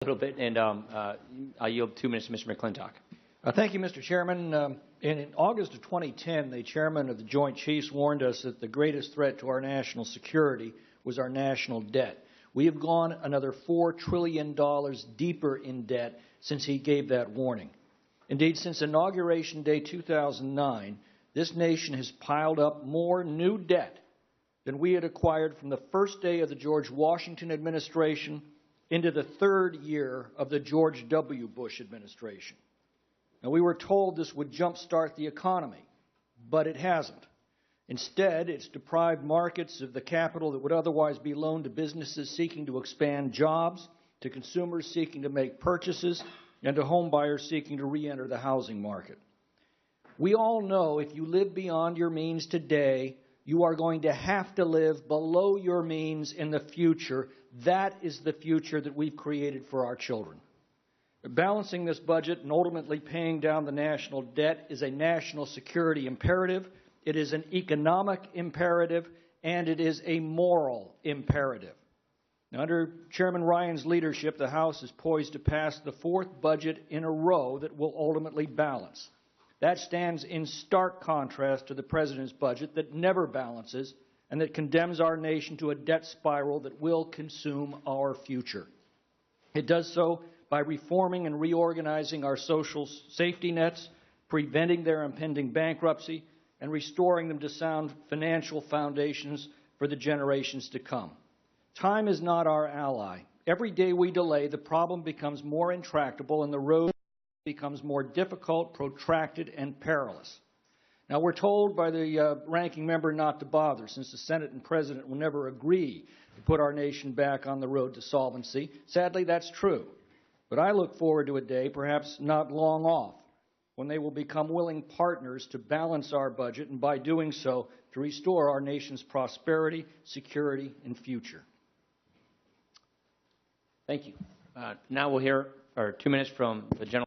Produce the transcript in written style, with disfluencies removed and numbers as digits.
little bit, and I yield 2 minutes to Mr. McClintock. Thank you, Mr. Chairman. In August of 2010, the chairman of the Joint Chiefs warned us that the greatest threat to our national security was our national debt. We have gone another $4 trillion deeper in debt since he gave that warning. Indeed, since Inauguration Day 2009, this nation has piled up more new debt than we had acquired from the first day of the George Washington administration into the third year of the George W. Bush administration. Now, we were told this would jumpstart the economy, but it hasn't. Instead, it's deprived markets of the capital that would otherwise be loaned to businesses seeking to expand jobs, to consumers seeking to make purchases, and to home buyers seeking to re-enter the housing market. We all know if you live beyond your means today, you are going to have to live below your means in the future. That is the future that we've created for our children. Balancing this budget and ultimately paying down the national debt is a national security imperative. It is an economic imperative, and it is a moral imperative. Now, under Chairman Ryan's leadership, the House is poised to pass the fourth budget in a row that will ultimately balance. That stands in stark contrast to the President's budget that never balances and that condemns our nation to a debt spiral that will consume our future. It does so by reforming and reorganizing our social safety nets, preventing their impending bankruptcy, and restoring them to sound financial foundations for the generations to come. Time is not our ally. Every day we delay, the problem becomes more intractable and the road becomes more difficult, protracted, and perilous. Now, we're told by the ranking member not to bother, since the Senate and President will never agree to put our nation back on the road to solvency. Sadly, that's true. But I look forward to a day, perhaps not long off, when they will become willing partners to balance our budget and, by doing so, to restore our nation's prosperity, security, and future. Thank you. Now we'll hear 2 minutes from the gentleman.